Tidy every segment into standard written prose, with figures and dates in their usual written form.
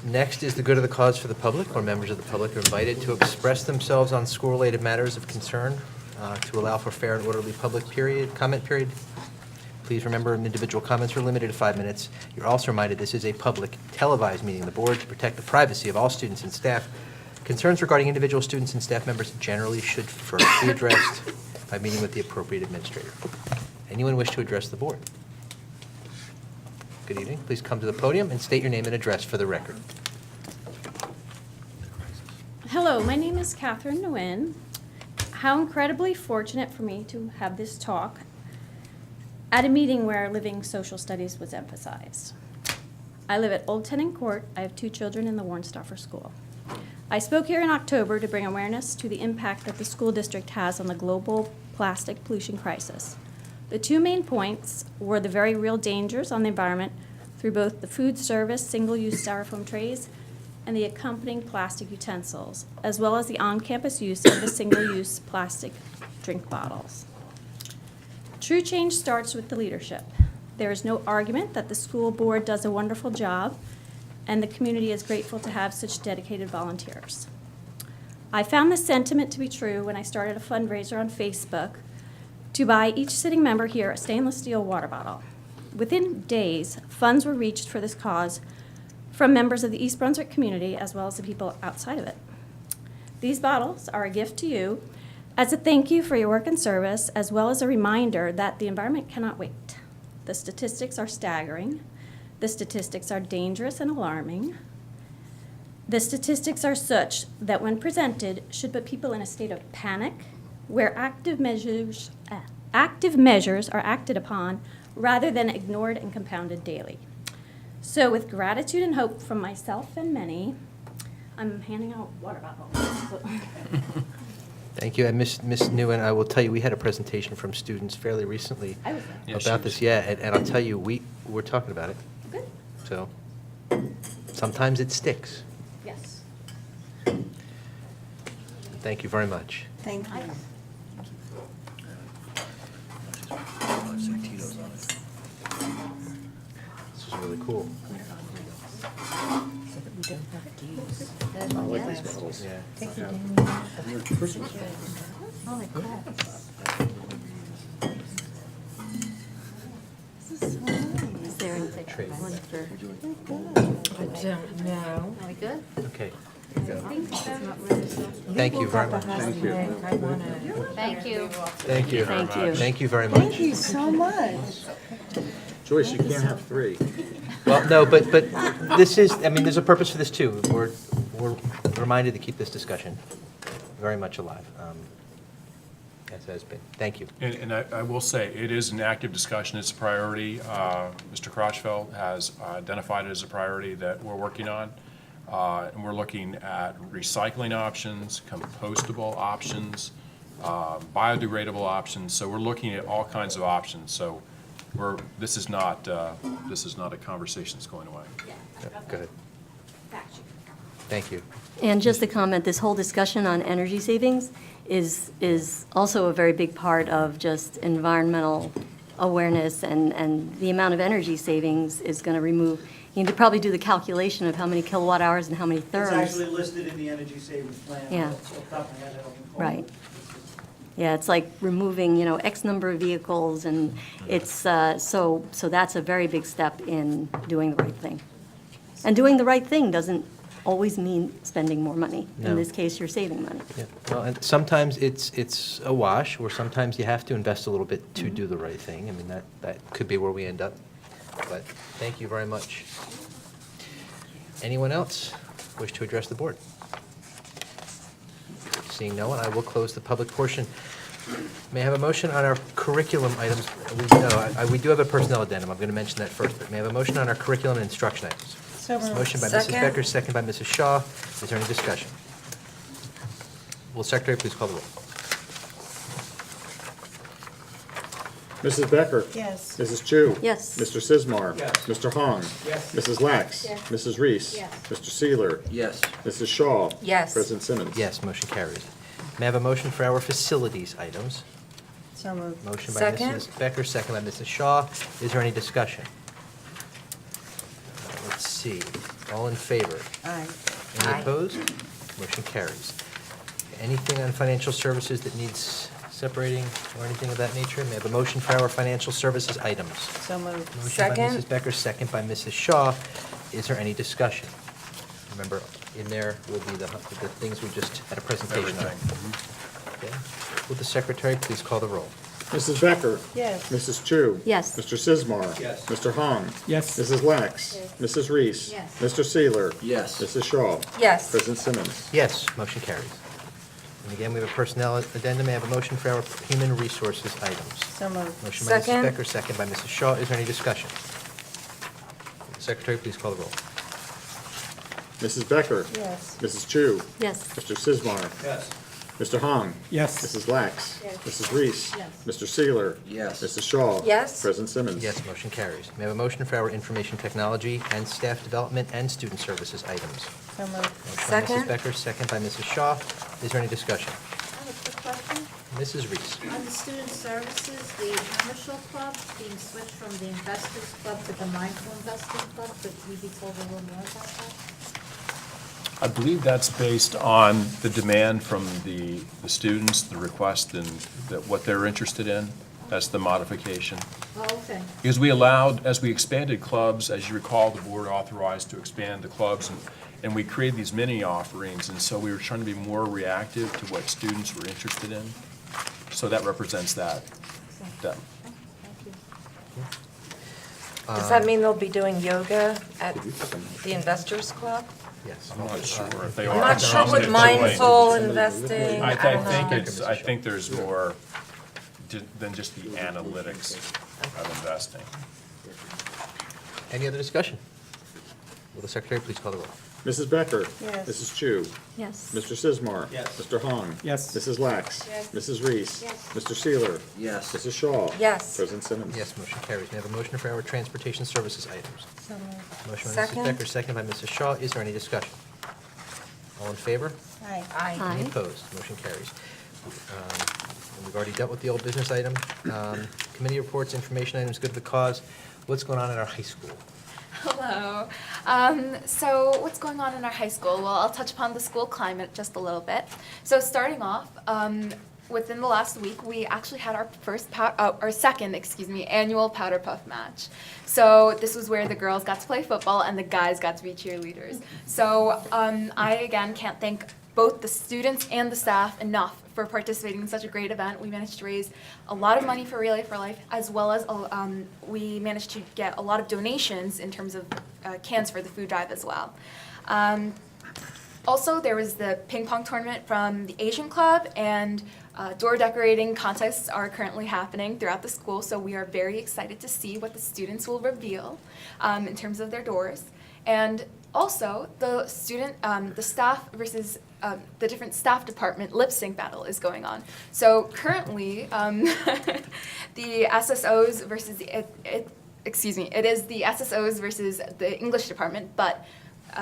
Next is the good of the cause for the public, where members of the public are invited to express themselves on school-related matters of concern, to allow for fair and orderly public comment period. Please remember, individual comments are limited to 5 minutes. You're also reminded this is a public televised meeting of the board to protect the privacy of all students and staff. Concerns regarding individual students and staff members generally should first be addressed by meeting with the appropriate administrator. Anyone wish to address the board? Good evening. Please come to the podium and state your name and address for the record. Hello, my name is Catherine Nguyen. How incredibly fortunate for me to have this talk at a meeting where living social studies was emphasized. I live at Old Tenant Court. I have 2 children in the Warnstoffer School. I spoke here in October to bring awareness to the impact that the school district has on the global plastic pollution crisis. The 2 main points were the very real dangers on the environment through both the food service single-use styrofoam trays and the accompanying plastic utensils, as well as the on-campus use of the single-use plastic drink bottles. True change starts with the leadership. There is no argument that the school board does a wonderful job, and the community is grateful to have such dedicated volunteers. I found this sentiment to be true when I started a fundraiser on Facebook to buy each sitting member here a stainless steel water bottle. Within days, funds were reached for this cause from members of the East Brunswick community as well as the people outside of it. These bottles are a gift to you as a thank you for your work and service, as well as a reminder that the environment cannot wait. The statistics are staggering. The statistics are dangerous and alarming. The statistics are such that when presented should put people in a state of panic, where active measures are acted upon rather than ignored and compounded daily. So with gratitude and hope from myself and many, I'm handing out water bottles. Thank you. And Ms. Nguyen, I will tell you, we had a presentation from students fairly recently about this. Yeah, and I'll tell you, we're talking about it. Good. So sometimes it sticks. Yes. Thank you very much. Thank you. This is really cool. So that we don't have to use. I like these bottles. Yeah. Take it down. Holy crap. This is so nice. Is there Trade. one for, I don't know. are we good? Okay. Thank Thank you very much. Thank you. I want to. Thank you. Thank you. Thank you. Thank you very much. Thank you so much. Joyce, you can't have 3. Well, no, but this is, I mean, there's a purpose for this too. We're reminded to keep this discussion very much alive, as has been. Thank you. And I will say, it is an active discussion, it's a priority. Mr. Crotchfeld has identified it as a priority that we're working on. And we're looking at recycling options, compostable options, biodegradable options. So we're looking at all kinds of options. So this is not a conversation that's going away. Yeah, go ahead. Thank you. And just a comment, this whole discussion on energy savings is also a very big part of just environmental awareness, and the amount of energy savings is going to remove, you need to probably do the calculation of how many kilowatt hours and how many therms. It's actually listed in the energy savings plan. Yeah. Off the top of my head, I don't recall. Right. Yeah, it's like removing, X number of vehicles, and it's, so that's a very big step in doing the right thing. And doing the right thing doesn't always mean spending more money. No. In this case, you're saving money. Yeah. Well, and sometimes it's a wash, or sometimes you have to invest a little bit to do the right thing. I mean, that could be where we end up. But thank you very much. Anyone else wish to address the board? Seeing no one, I will close the public portion. May I have a motion on our curriculum items? We do have a personnel addendum. I'm going to mention that first, but may I have a motion on our curriculum and instruction items? So moved. Motion by Mrs. Becker, second by Mrs. Shaw. Is there any discussion? Will Secretary please call the roll? Mrs. Becker? Yes. Mrs. Chu? Yes. Mr. Sismar? Yes. Mr. Hong? Yes. Mrs. Lax? Yes. Mrs. Reese? Yes. Mr. Seeler? Yes. Mrs. Shaw? Yes. President Simmons? Yes, motion carries. May I have a motion for our facilities items? So moved. Motion by Second. Mrs. Becker, second by Mrs. Shaw. Is there any discussion? Let's see. All in favor? Aye. Any Aye. opposed? Motion carries. Anything on financial services that needs separating or anything of that nature? May I have a motion for our financial services items? So moved. Motion by Second. Mrs. Becker, second by Mrs. Shaw. Is there any discussion? Remember, in there will be the things we just had a presentation on. Everything. Okay. Will the secretary please call the roll? Mrs. Becker? Yes. Mrs. Chu? Yes. Mr. Sizemar? Yes. Mr. Hong? Yes. Mrs. Lax? Mrs. Reese? Yes. Mr. Seeler? Yes. Mrs. Shaw? Yes. President Simmons? Yes, motion carries. And again, we have a personnel addendum. May I have a motion for our human resources items? So moved. Motion by Mrs. Second. Becker, second by Mrs. Shaw. Is there any discussion? Secretary, please call the roll. Mrs. Becker? Yes. Mrs. Chu? Yes. Mr. Sizemar? Yes. Mr. Hong? Yes. Mrs. Lax? Yes. Mrs. Reese? Yes. Mr. Seeler? Yes. Mrs. Shaw? Yes. President Simmons? Yes, motion carries. May I have a motion for our information technology and staff development and student services items? So moved. Motion by Second. Mrs. Becker, second by Mrs. Shaw. Is there any discussion? I have a quick question. Mrs. Reese? On the student services, the commercial club being switched from the investors club to the mindful investing club, could we be told a little more about that? I believe that's based on the demand from the students, the request, and what they're interested in. That's the modification. Oh, okay. Because we allowed, as we expanded clubs, as you recall, the board authorized to expand the clubs, and we created these mini offerings, and so we were trying to be more reactive to what students were interested in. So that represents that. Thank you. Does that mean they'll be doing yoga at the Investors Club? Yes. I'm not sure if they are. I'm not sure what mindful investing, I don't know. I think there's more than just the analytics of investing. Any other discussion? Will the secretary please call the roll? Mrs. Becker? Yes. Mrs. Chu? Yes. Mr. Sizemar? Yes. Mr. Hong? Yes. Mrs. Lax? Yes. Mrs. Reese? Yes. Mr. Seeler? Yes. Mrs. Shaw? Yes. President Simmons? Yes, motion carries. May I have a motion for our transportation services items? So moved. Motion by Mrs. Second. Becker, second by Mrs. Shaw. Is there any discussion? All in favor? Aye. Aye. Any opposed? Motion carries. And we've already dealt with the old business item. Committee reports, information items, good for the cause. What's going on at our high school? Hello. So what's going on in our high school? Well, I'll touch upon the school climate just a little bit. So starting off, within the last week, we actually had our second annual Powder Puff match. So this was where the girls got to play football and the guys got to be cheerleaders. So I, again, can't thank both the students and the staff enough for participating in such a great event. We managed to raise a lot of money for Relay for Life, as well as we managed to get a lot of donations in terms of cans for the food drive as well. Also, there was the ping pong tournament from the Asian Club, and door decorating contests are currently happening throughout the school, so we are very excited to see what the students will reveal in terms of their doors. And also, the staff versus the different staff department lip sync battle is going on. So currently, the SSOs versus it is the SSOs versus the English department, but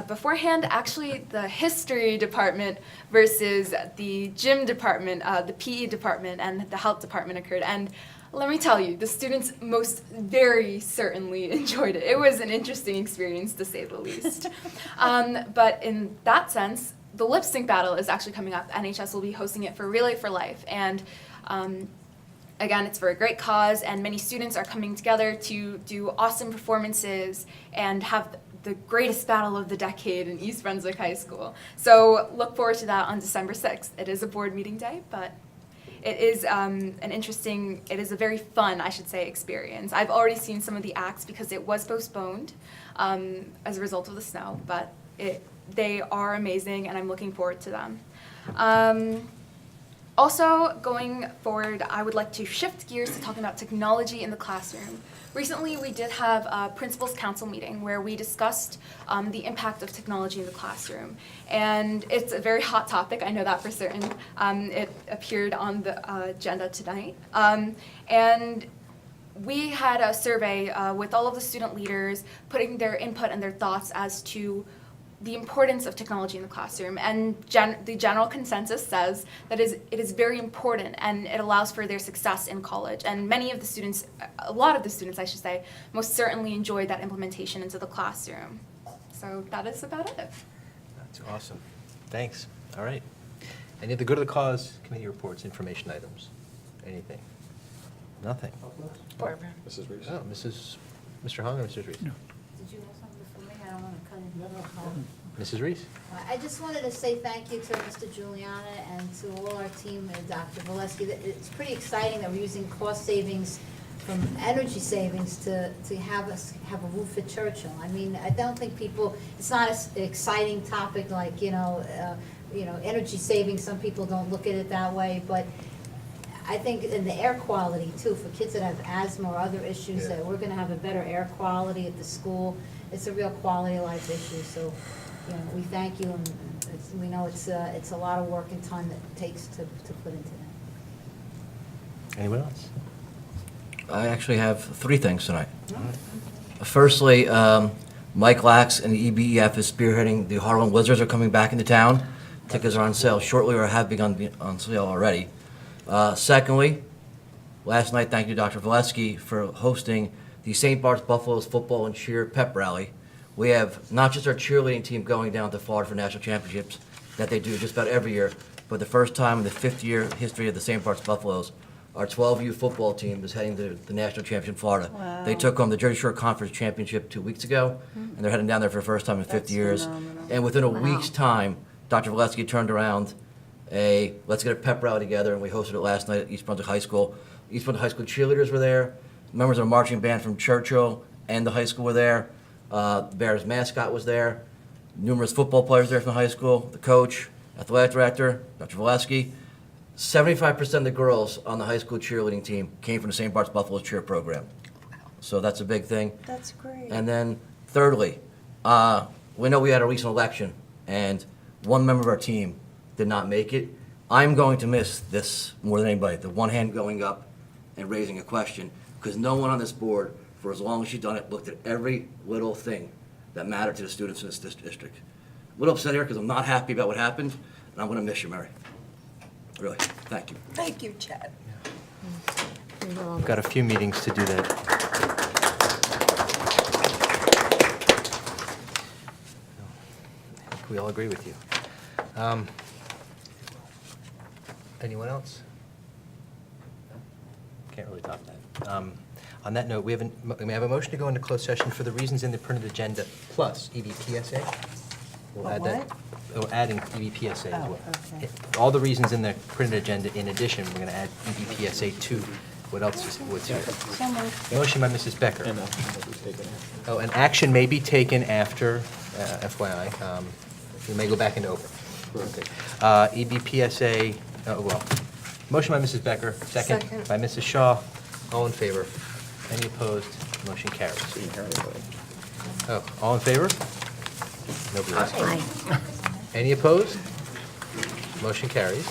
beforehand, actually, the history department versus the gym department, the PE department, and the health department occurred. And let me tell you, the students most very certainly enjoyed it. It was an interesting experience, to say the least. But in that sense, the lip sync battle is actually coming up. NHS will be hosting it for Relay for Life. And again, it's for a great cause, and many students are coming together to do awesome performances and have the greatest battle of the decade in East Brunswick High School. So look forward to that on December 6th. It is a board meeting day, but it is it is a very fun, I should say, experience. I've already seen some of the acts because it was postponed as a result of the snow, but they are amazing, and I'm looking forward to them. Also, going forward, I would like to shift gears to talking about technology in the classroom. Recently, we did have a principals council meeting where we discussed the impact of technology in the classroom. And it's a very hot topic, I know that for certain. It appeared on the agenda tonight. And we had a survey with all of the student leaders putting their input and their thoughts as to the importance of technology in the classroom, and the general consensus says that it is very important, and it allows for their success in college. And a lot of the students, I should say, most certainly enjoyed that implementation into the classroom. So that is about it. That's awesome. Thanks. All right. Any of the good of the cause committee reports, information items? Anything? Nothing? Barbara. Mrs. Reese. Oh, Mr. Hong or Mrs. Reese? Did you have something for me? I don't want to cut in. Mrs. Reese? I just wanted to say thank you to Mr. Juliana and to all our team and Dr. Valesky. It's pretty exciting that we're using cost savings from energy savings to have us have a roof at Churchill. I mean, I don't think people, it's not an exciting topic like, energy savings. Some people don't look at it that way, but I think in the air quality too, for kids that have asthma or other issues, Yeah. that we're gonna have a better air quality at the school. It's a real quality of life issue, so, we thank you, and we know it's a lot of work and time that it takes to put into that. Anyone else? I actually have 3 things tonight. Firstly, Mike Lax and the EBEF is spearheading the Harlem Wizards are coming back into town. Tickets are on sale shortly or have begun on sale already. Secondly, last night, thank you, Dr. Valesky, for hosting the St. Bart's Buffaloes football and cheer pep rally. We have not just our cheerleading team going down to Florida for national championships that they do just about every year, but the first time in the 50-year history of the St. Bart's Buffaloes, our 12U football team is heading to the national championship in Florida. Wow. They took home the Jersey Shore Conference Championship 2 weeks ago, and they're heading down there for the first time in 50 That's years. phenomenal. And within a Wow. week's time, Dr. Valesky turned around let's get a pep rally together, and we hosted it last night at East Brunswick High School. East Brunswick High School cheerleaders were there, members of a marching band from Churchill and the high school were there, the Bears mascot was there, numerous football players there from the high school, the coach, athletic director, Dr. Valesky. 75% of the girls on the high school cheerleading team came from the St. Bart's Buffaloes cheer program. So that's a big thing. That's great. And then thirdly, we know we had a recent election, and one member of our team did not make it. I'm going to miss this more than anybody, the one hand going up and raising a question, because no one on this board, for as long as she's done it, looked at every little thing that mattered to the students in this district. A little upset here because I'm not happy about what happened, and I'm going to miss you, Mary. Really, thank you. Thank you, Chad. We've got a few meetings to do that. I think we all agree with you. Anyone else? Can't really top that. On that note, we have a motion to go into closed session for the reasons in the printed agenda plus EBPSA. We'll add that. We're adding EBPSA as well. okay. All the reasons in the printed agenda, in addition, we're going to add EBPSA 2. What else is, what's here? Motion by Mrs. Becker. And that was taken out. Oh, an action may be taken after, FYI, we may go back into open. Okay. EBPSA, motion by Mrs. Becker, second Second. by Mrs. Shaw. All in favor? Any opposed? Motion carries. Oh, all in favor? Nobody else. Aye. Any opposed? Motion carries.